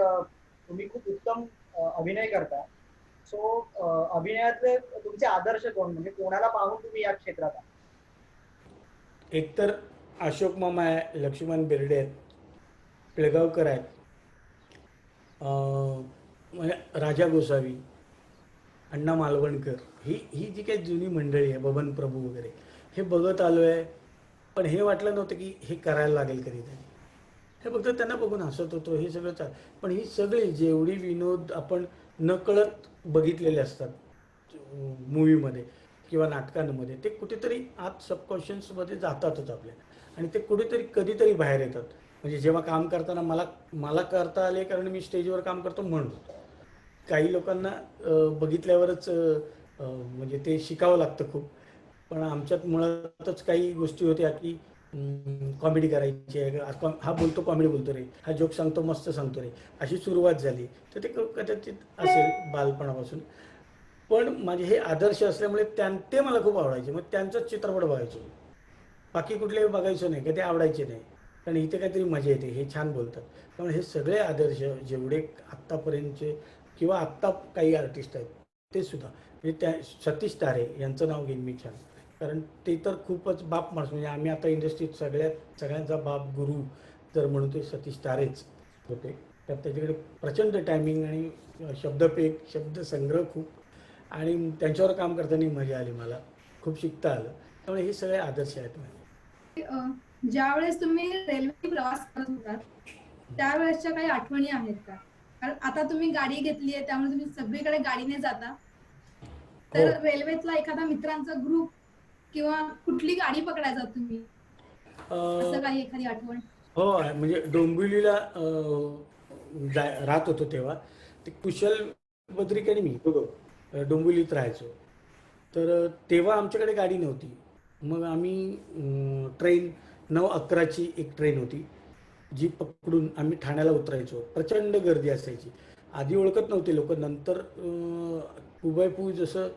तुम्ही खूप उत्तम अभिनय करता. सो अभिनयातले तुमचे आदर्श कोण, म्हणजे कोणाला पाहून तुम्ही या क्षेत्रात आहात? एकतर अशोक मामा आहे, लक्ष्मण बेर्डे आहेत, पिळगावकर आहेत, म्हणजे राजा गोसावी, अण्णा मालवणकर, ही जी काही जुनी मंडळी आहे, बबन प्रभू वगैरे, हे बघत आलो आहे. पण हे वाटलं नव्हतं की हे करायला लागेल कधीतरी. हे फक्त त्यांना बघून हसत होतो, हे सगळं चाल. पण ही सगळी जेवढी विनोद आपण नकळत बघितलेले असतात मूवीमध्ये किंवा नाटकांमध्ये, ते कुठेतरी आत सबकॉन्शियसमध्ये जातातच आपल्या, आणि ते कुठेतरी कधीतरी बाहेर येतात. म्हणजे जेव्हा काम करताना मला करता आले कारण मी स्टेजवर काम करतो म्हणून. काही लोकांना बघितल्यावरच म्हणजे ते शिकावं लागतं खूप. पण आमच्यात मुळातच काही गोष्टी होत्या की कॉमेडी करायची आहे, हा बोलतो कॉमेडी बोलतो रे, हा जोक सांगतो मस्त सांगतो रे, अशी सुरुवात झाली. तर ते कदाचित असेल बालपणापासून. पण माझे हे आदर्श असल्यामुळे ते मला खूप आवडायचे. मग त्यांचाच चित्रपट बघायचो, बाकी कुठलेही बघायचो नाही, का ते आवडायचे नाही. कारण इथे काहीतरी मजा येते, हे छान बोलतात. त्यामुळे हे सगळे आदर्श जेवढे आत्तापर्यंतचे किंवा आत्ता काही आर्टिस्ट आहेत ते सुद्धा, म्हणजे त्या सतीश तारे यांचं नाव घेईन मी छान, कारण ते तर खूपच बाप माणूस. म्हणजे आम्ही आता इंडस्ट्रीत सगळ्यांचा बाप गुरु जर म्हणून ते सतीश तारेच होते. तर त्याच्याकडे प्रचंड टायमिंग आणि शब्दपेक, शब्दसंग्रह खूप, आणि त्यांच्यावर काम करताना मजा आली, मला खूप शिकता आलं. त्यामुळे हे सगळे आदर्श आहेत माझे. ज्यावेळेस तुम्ही रेल्वे प्रवास करत होतात त्यावेळेसच्या काही आठवणी आहेत का? कारण आता तुम्ही गाडी घेतली आहे त्यामुळे तुम्ही सगळीकडे गाडीने जाता, तर रेल्वेतला एखादा मित्रांचा ग्रुप किंवा कुठली गाडी पकडायचा तुम्ही, असं काही एखादी आठवण? हो, म्हणजे डोंबिवलीला राहत होतो तेव्हा. ते कुशल बद्रिक आणि मी डोंबिवलीत राहायचो. तर तेव्हा आमच्याकडे गाडी नव्हती. मग आम्ही ट्रेन 9:11ची एक ट्रेन होती, जी पकडून आम्ही ठाण्याला उतरायचो. प्रचंड गर्दी असायची. आधी ओळखत नव्हते लोक, नंतर हुबेहूब जसं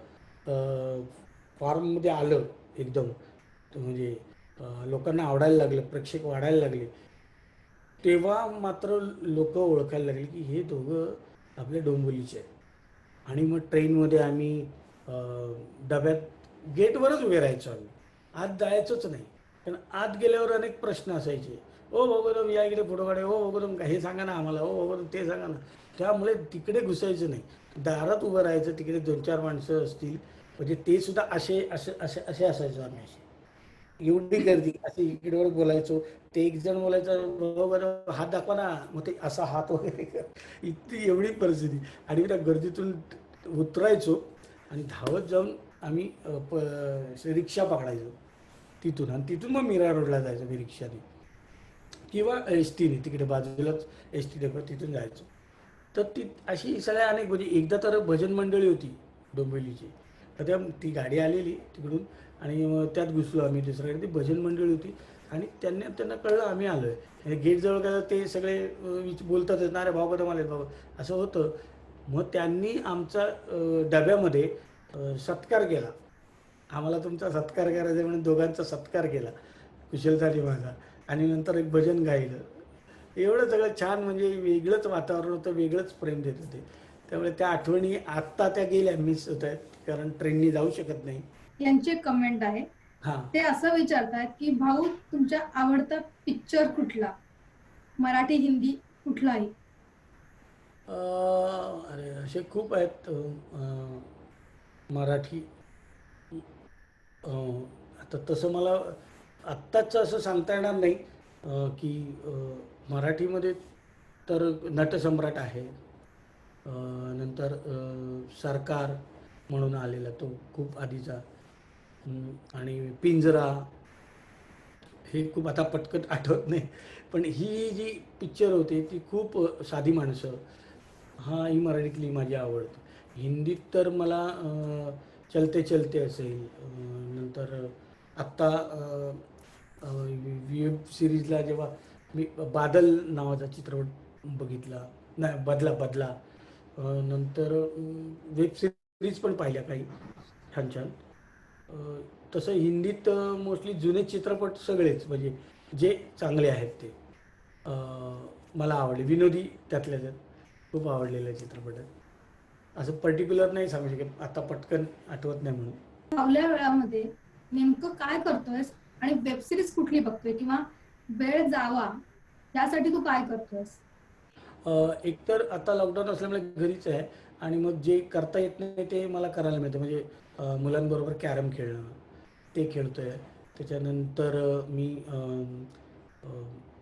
फॉर्ममध्ये आलं एकदम, म्हणजे लोकांना आवडायला लागलं, प्रेक्षक वाढायला लागले, तेव्हा मात्र लोक ओळखायला लागले की हे दोघं आपले डोंबिवलीचे आहेत. आणि मग ट्रेनमध्ये आम्ही डब्यात गेटवरच उभे राहायचो, आम्ही आत जायचोच नाही. कारण आत गेल्यावर अनेक प्रश्न असायचे. ओ भगोदम या इकडे फोटो काढे, ओ भगोदम हे सांगा ना आम्हाला, ओ भगोदम ते सांगा ना. त्यामुळे तिकडे घुसायचं नाही, दारात उभं राहायचं. तिकडे 2-4 माणसं असतील, म्हणजे ते सुद्धा असे असे असे असे असायचो आम्ही. असे एवढी गर्दी, असे इकडेवर बोलायचो. ते एक जण बोलायचं हात दाखवा ना, मग ते असा हात वगैरे कर, इतकी एवढी परिस्थिती. आणि त्या गर्दीतून उतरायचो आणि धावत जाऊन आम्ही रिक्षा पकडायचो तिथून, आणि तिथून मग मीरा रोडला जायचो मी रिक्षाने किंवा एस टीने, तिकडे बाजूलाच एस टी डेपो, तिथून जायचो. तर ती अशी सगळ्या अनेक, म्हणजे एकदा तर भजन मंडळी होती डोंबिवलीची, तर ती गाडी आलेली तिकडून आणि मग त्यात घुसलो आम्ही. दुसऱ्याकडे ती भजन मंडळी होती आणि त्यांना कळलं आम्ही आलो आहे. गेटजवळ गेलं ते सगळे बोलतातच ना, "अरे भाऊ कदम आले बाबा", असं होतं. मग त्यांनी आमचा डब्यामध्ये सत्कार केला. आम्हाला तुमचा सत्कार करायचा आहे म्हणून दोघांचा सत्कार केला, कुशलतानी माझा. आणि नंतर एक भजन गायलं. एवढं सगळं छान, म्हणजे वेगळंच वातावरण होतं, वेगळंच प्रेम देत होते. त्यामुळे त्या आठवणी आत्ता त्या गेल्या, मिस होत आहेत, कारण ट्रेननी जाऊ शकत नाही. यांची एक कमेंट आहे. हां. ते असं विचारतात की भाऊ, तुमचा आवडता पिक्चर कुठला? मराठी, हिंदी, कुठलाही? अरे असे खूप आहेत. मराठी, आता तसं मला आत्ताचं असं सांगता येणार नाही की मराठीमध्ये तर नटसम्राट आहे. नंतर सरकार म्हणून आलेला तो खूप आधीचा. आणि पिंजरा, हे खूप आता पटकन आठवत नाही. पण ही जी पिक्चर होती ती खूप साधी माणसं, ही मराठीतली माझी आवड. हिंदीत तर मला चलते चलते असेल. नंतर आत्ता वेब सिरीजला जेव्हा मी बादल नावाचा चित्रपट बघितला, नाही बदला बदला. नंतर वेब सिरीज पण पाहिल्या काही छान छान. तसं हिंदीत मोस्टली जुने चित्रपट सगळेच, म्हणजे जे चांगले आहेत ते मला आवडले. विनोदी त्यातल्या त्यात खूप आवडलेले चित्रपट आहेत. असं पर्टिक्युलर नाही सांगू शकत आता, पटकन आठवत नाही म्हणून. फावल्या वेळामध्ये नेमकं काय करतोयस आणि वेब सिरीज कुठली बघतोय, किंवा वेळ जावा यासाठी तू काय करतोयस? एकतर आता लॉकडाऊन असल्यामुळे घरीच आहे आणि मग जे करता येत नाही ते मला करायला मिळतं. म्हणजे मुलांबरोबर कॅरम खेळणं, ते खेळतोय. त्याच्यानंतर मी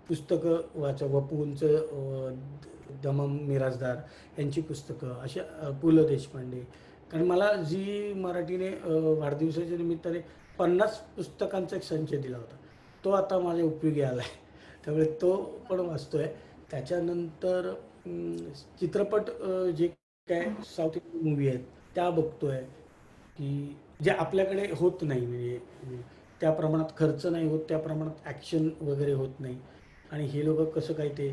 पुस्तकं वपूंचं दमम मिराजदार यांची पुस्तकं, अशा पु ल देशपांडे. कारण मला झी मराठीने वाढदिवसाच्या निमित्ताने 50 पुस्तकांचा एक संच दिला होता. तो आता माझ्या उपयोगी आला आहे, त्यामुळे तो पण वाचतोय. त्याच्यानंतर चित्रपट जे काय साऊथ इंडियन मूवी आहेत त्या बघतोय, की जे आपल्याकडे होत नाही. म्हणजे त्या प्रमाणात खर्च नाही होत, त्या प्रमाणात ॲक्शन वगैरे होत नाही. आणि हे लोक कसं काय ते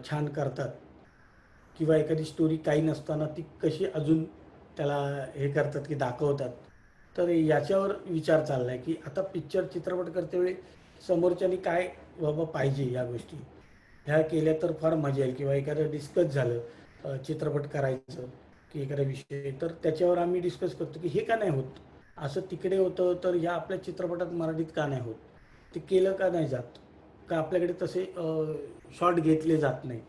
छान करतात, किंवा एखादी स्टोरी काही नसताना ती कशी अजून त्याला हे करतात की दाखवतात. तर याच्यावर विचार चालला आहे की आता पिक्चर चित्रपट करतेवेळी समोरच्यानी काय बाबा पाहिजे, या गोष्टी ह्या केल्या तर फार मजा येईल. किंवा एखादं डिस्कस झालं चित्रपट करायचं की एखादा विषय, तर त्याच्यावर आम्ही डिस्कस करतो की हे का नाही होत, असं तिकडे होतं तर ह्या आपल्या चित्रपटात मराठीत का नाही होत, ते केलं का नाही जात, का आपल्याकडे तसे शॉट घेतले जात नाही.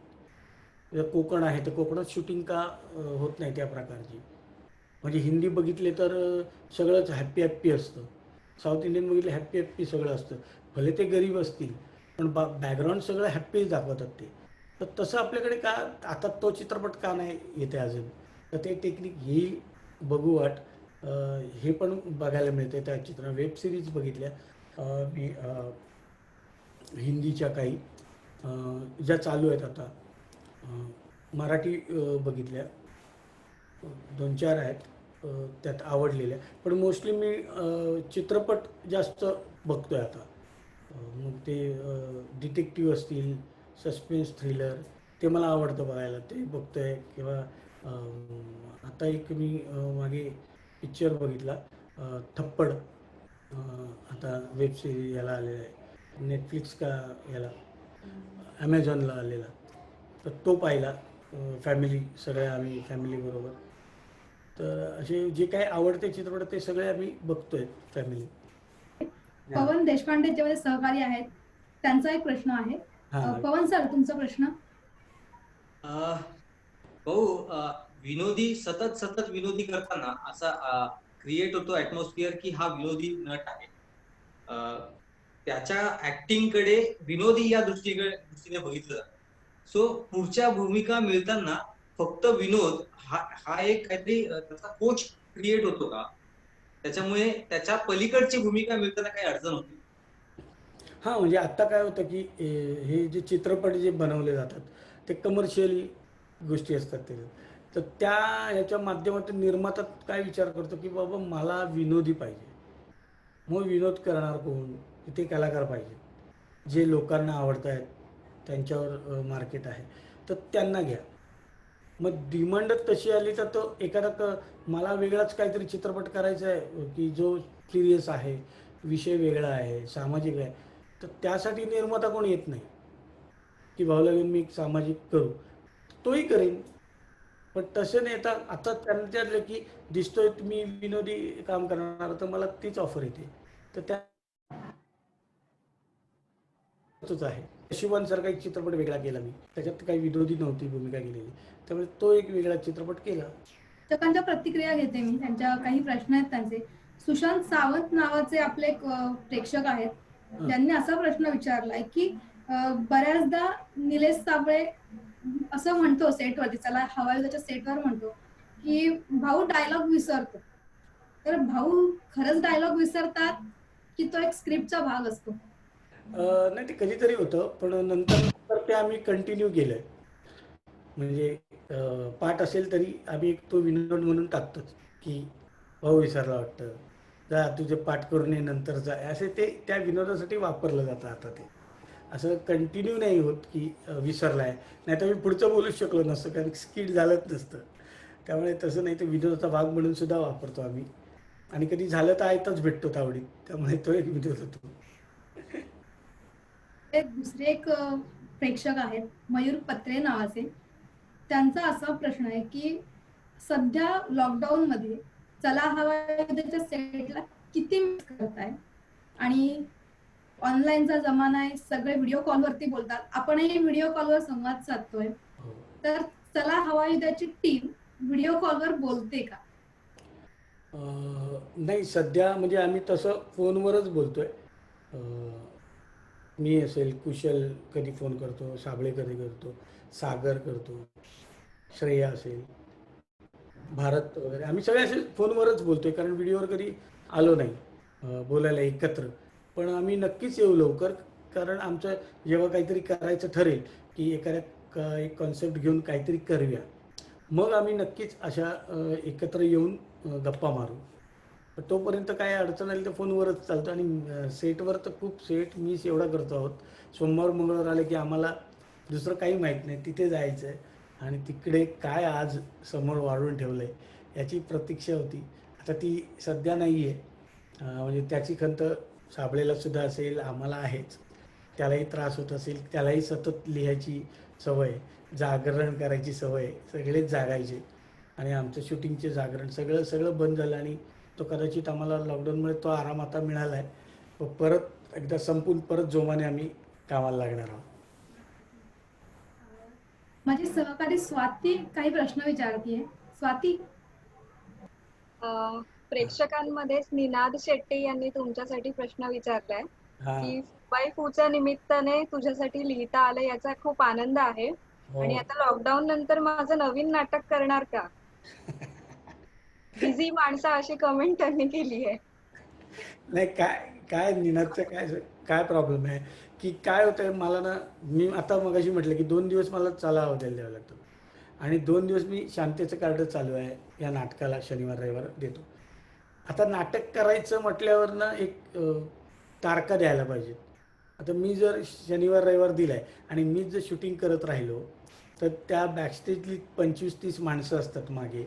कोकण आहे तर कोकणात शूटिंग का होत नाही त्या प्रकारची. म्हणजे हिंदी बघितले तर सगळंच हॅप्पी हॅप्पी असतं, साऊथ इंडियन बघितलं हॅप्पी हॅप्पी सगळं असतं. भले ते गरीब असतील पण बॅकग्राऊंड सगळं हॅप्पीच दाखवतात ते. तर तसं आपल्याकडे का आता तो चित्रपट का नाही येते अजून, तर ते टेक्निक ही बघू वाट. हे पण बघायला मिळते त्या चित्र. वेब सिरीज बघितल्या मी हिंदीच्या काही ज्या चालू आहेत आता. मराठी बघितल्या 2-4 आहेत त्यात आवडलेल्या. पण मोस्टली मी चित्रपट जास्त बघतोय आता. मग ते डिटेक्टिव्ह असतील, सस्पेन्स थ्रिलर, ते मला आवडतं बघायला, ते बघतोय. किंवा आता एक मी मागे पिक्चर बघितला थप्पड, आता वेब सिरीज याला आलेला आहे, नेटफ्लिक्स का याला ॲमेझॉनला आलेला. तर तो पाहिला फॅमिली, सगळ्या आम्ही फॅमिलीबरोबर. तर असे जे काही आवडते चित्रपट ते सगळे आम्ही बघतोय फॅमिली. पवन देशपांडे जे माझे सहकारी आहेत त्यांचा एक प्रश्न आहे. पवन सर, तुमचा प्रश्न. भाऊ, विनोदी सतत सतत विनोदी करताना असा क्रिएट होतो ऍटमॉस्फिअर की हा विनोदी नट आहे. त्याच्या ऍक्टिंग कडे विनोदी या दृष्टीने बघितलं जातं. सो पुढच्या भूमिका मिळताना फक्त विनोद हा एक काहीतरी त्याचा कोच क्रिएट होतो का, त्याच्यामुळे त्याच्या पलीकडची भूमिका मिळताना काही अडचण होती? हां, म्हणजे आत्ता काय होतं की हे जे चित्रपट जे बनवले जातात ते कमर्शियल गोष्टी असतात त्याच्यात. तर त्या ह्याच्या माध्यमातून निर्माता काय विचार करतो की बाबा मला विनोदी पाहिजे. मग विनोद करणार कोण? ते कलाकार पाहिजे जे लोकांना आवडत आहेत, त्यांच्यावर मार्केट आहे, तर त्यांना घ्या. मग डिमांडच तशी आली तर तो एखादा मला वेगळाच काहीतरी चित्रपट करायचा आहे की जो सिरियस आहे, विषय वेगळा आहे, सामाजिक आहे, तर त्यासाठी निर्माता कोण येत नाही की भाऊला घेऊन मी एक सामाजिक करू. तोही करेन, पण तसं नाही. आता त्यांच्यातलं की दिसतोय तुम्ही विनोदी काम करणार, तर मला तीच ऑफर येते. तर त्याच आहे. शिवांसारखा एक चित्रपट वेगळा केला मी, त्याच्यात काही विनोदी नव्हती भूमिका केलेली, त्यामुळे तो एक वेगळा चित्रपट केला. प्रेक्षकांच्या प्रतिक्रिया घेते मी. त्यांच्या काही प्रश्न आहेत त्यांचे. सुशांत सावंत नावाचे आपले एक प्रेक्षक आहेत, ज्यांनी असा प्रश्न विचारलाय की बऱ्याचदा निलेश साबळे असं म्हणतो सेटवरती, चला हवा त्याच्या सेटवर म्हणतो की भाऊ डायलॉग विसरतो. तर भाऊ खरंच डायलॉग विसरतात की तो एक स्क्रिप्टचा भाग असतो? नाही, ते कधीतरी होतं, पण नंतर ते आम्ही कंटिन्यू केलंय. म्हणजे पाठ असेल तरी आम्ही एक तो विनोद म्हणून टाकतोच की भाऊ विसरला वाटतं, जा तुझे पाठ करून ये नंतर जा, असे ते त्या विनोदासाठी वापरलं जातं. आता ते असं कंटिन्यू नाही होत की विसरलाय, नाही तर मी पुढचं बोलूच शकलो नसतं, कारण स्किट झालंच नसतं. त्यामुळे तसं नाही, तर विनोदाचा भाग म्हणून सुद्धा वापरतो आम्ही. आणि कधी झालं तर आयतच भेटतो तावडीत, त्यामुळे तो एक विनोद होतो. दुसरे एक प्रेक्षक आहेत मयूर पत्रे नावाचे. त्यांचा असा प्रश्न आहे की सध्या लॉकडाऊन मध्ये चला हवा युद्धाच्या सेटला किती मिस करताय? आणि ऑनलाईनचा जमाना आहे, सगळे व्हिडिओ कॉलवरती बोलतात, आपणही व्हिडिओ कॉलवर संवाद साधतोय, तर चला हवा युद्धाची टीम व्हिडिओ कॉलवर बोलते का? नाही, सध्या म्हणजे आम्ही तसं फोनवरच बोलतोय. मी असेल, कुशल कधी फोन करतो, साबळे कधी करतो, सागर करतो, श्रेया असेल, भारत वगैरे, आम्ही सगळे असे फोनवरच बोलतोय, कारण व्हिडिओवर कधी आलो नाही बोलायला एकत्र. पण आम्ही नक्कीच येऊ लवकर, कारण आमचं जेव्हा काहीतरी करायचं ठरेल की एखाद्या एक कॉन्सेप्ट घेऊन काहीतरी करूया, मग आम्ही नक्कीच अशा एकत्र येऊन गप्पा मारू. पण तोपर्यंत काय अडचण आली तर फोनवरच चालतं. आणि सेटवर तर खूप सेट मिस एवढा करतो आहोत. सोमवार मंगळवार आले की आम्हाला दुसरं काही माहीत नाही, तिथे जायचं आहे आणि तिकडे काय आज समोर वाढून ठेवलं आहे याची प्रतीक्षा होती. आता ती सध्या नाही आहे. म्हणजे त्याची खंत साबळेला सुद्धा असेल, आम्हाला आहेच. त्यालाही त्रास होत असेल, त्यालाही सतत लिहायची सवय, जागरण करायची सवय, सगळेच जागायचे आणि आमचं शूटिंगचे जागरण सगळं बंद झालं. आणि तो कदाचित आम्हाला लॉकडाऊनमुळे तो आराम आता मिळाला आहे. परत एकदा संपून परत जोमाने आम्ही कामाला लागणार आहोत. माझी सहकारी स्वाती काही प्रश्न विचारतीये. स्वाती, प्रेक्षकांमध्येच निनाद शेट्टी यांनी तुमच्यासाठी प्रश्न विचारलाय हा, की बाई पूच्या निमित्ताने तुझ्यासाठी लिहिता आलं, याचा खूप आनंद आहे. हो. आणि आता लॉकडाऊन नंतर माझं नवीन नाटक करणार का? बिझी माणसं अशी कमेंट त्यांनी केली आहे. नाही, काय काय निनादचं काय काय प्रॉब्लेम आहे की काय होतं आहे मला ना, मी आता मगाशी म्हटलं की 2 दिवस मला चला हॉटेल द्यावं लागतं आणि 2 दिवस मी शांतीचं कार्ड चालू आहे या नाटकाला, शनिवार रविवार देतो. आता नाटक करायचं म्हटल्यावर ना एक तारखा द्यायला पाहिजे. आता मी जर शनिवार रविवार दिलाय आणि मीच जर शूटिंग करत राहिलो तर त्या बॅकस्टेजली 25-30 माणसं असतात मागे,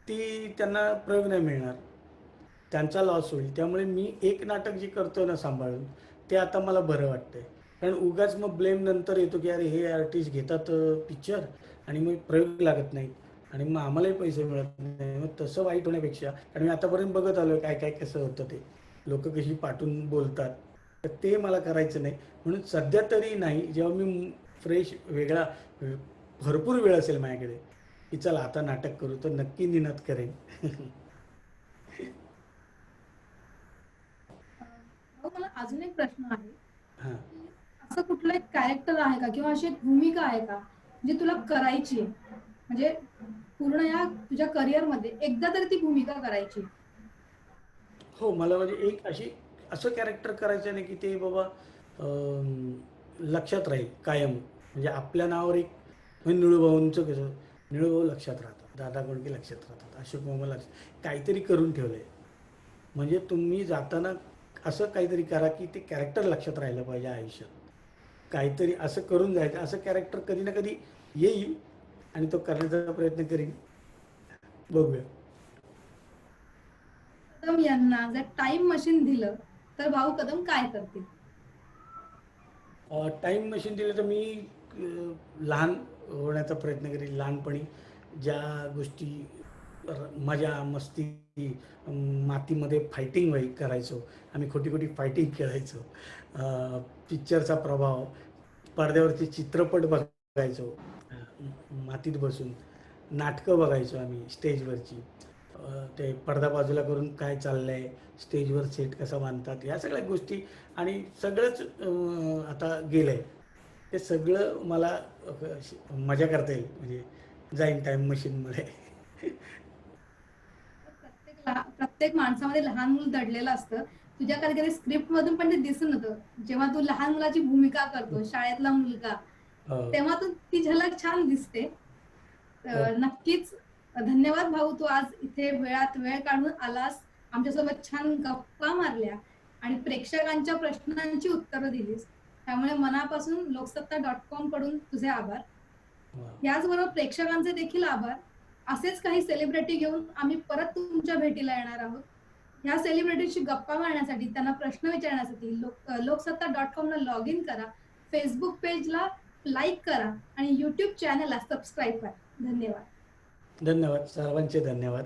ती त्यांना प्रयोग नाही मिळणार, त्यांचा लॉस होईल. त्यामुळे मी एक नाटक जे करतो ना सांभाळून, ते आता मला बरं वाटतंय. कारण उगाच मग ब्लेम नंतर येतो की अरे हे आर्टिस्ट घेतात पिक्चर आणि मग प्रयोग लागत नाहीत आणि मग आम्हालाही पैसे मिळत नाही. मग तसं वाईट होण्यापेक्षा, कारण मी आतापर्यंत बघत आलो काय काय कसं होतं, ते लोक कशी पाठवून बोलतात, तर ते मला करायचं नाही. म्हणून सध्या तरी नाही. जेव्हा मी फ्रेश वेगळा भरपूर वेळ असेल माझ्याकडे की चला आता नाटक करू, तर नक्की निनाद करेन. मला अजून एक प्रश्न आहे. हां, असं कुठलं एक कॅरेक्टर आहे का किंवा अशी एक भूमिका आहे का जी तुला करायची आहे, म्हणजे पूर्ण या तुझ्या करिअर मध्ये एकदा तरी ती भूमिका करायची? हो, मला म्हणजे एक असं कॅरेक्टर करायचं नाही की ते बाबा लक्षात राहील कायम. म्हणजे आपल्या नावावर एक, म्हणजे निळूभाऊंचं कसं, निळूभाऊ लक्षात राहतात. दादा कोंडके लक्षात राहतात, अशोक मामा लक्षात, काहीतरी करून ठेवलंय. म्हणजे तुम्ही जाताना असं काहीतरी करा की ते कॅरेक्टर लक्षात राहिलं पाहिजे आयुष्यात. काहीतरी असं करून जायचं, असं कॅरेक्टर कधी ना कधी येईल आणि तो करण्याचा प्रयत्न करीन. बघूया. कदम यांना जर टाइम मशीन दिलं तर भाऊ कदम काय करतील? टाईम मशीन दिलं तर मी लहान होण्याचा प्रयत्न करेन. लहानपणी ज्या गोष्टी मजा मस्ती, मातीमध्ये फायटिंग करायचो आम्ही, खोटी खोटी फायटिंग खेळायचो, पिक्चरचा प्रभाव, पडद्यावरचे चित्रपट बघायचो, मातीत बसून नाटकं बघायचो आम्ही स्टेजवरची, ते पडदा बाजूला करून काय चाललंय, स्टेजवर सेट कसा बांधतात, या सगळ्या गोष्टी. आणि सगळंच आता गेलंय, ते सगळं मला मजा करता येईल, म्हणजे जाईन टाईम मशीनमध्ये. प्रत्येक माणसामध्ये लहान मूल दडलेलं असतं. तुझ्या कधी कधी स्क्रिप्ट मधून पण ते दिसून येतं, जेव्हा तू लहान मुलाची भूमिका करतो, शाळेतला मुलगा, तेव्हा तू ती झलक छान दिसते. नक्कीच धन्यवाद भाऊ, तू आज इथे वेळात वेळ काढून आलास, आमच्यासोबत छान गप्पा मारल्या आणि प्रेक्षकांच्या प्रश्नांची उत्तरं दिलीस. त्यामुळे मनापासून लोकसत्ता.com कडून तुझे आभार. याचबरोबर प्रेक्षकांचे देखील आभार. असेच काही सेलिब्रिटी घेऊन आम्ही परत तुमच्या भेटीला येणार आहोत. ह्या सेलिब्रिटीशी गप्पा मारण्यासाठी, त्यांना प्रश्न विचारण्यासाठी लोकसत्ता.com ला लॉग इन करा, फेसबुक पेजला लाईक करा आणि युट्यूब चॅनलला सबस्क्राईब करा. धन्यवाद. धन्यवाद, सर्वांचे धन्यवाद.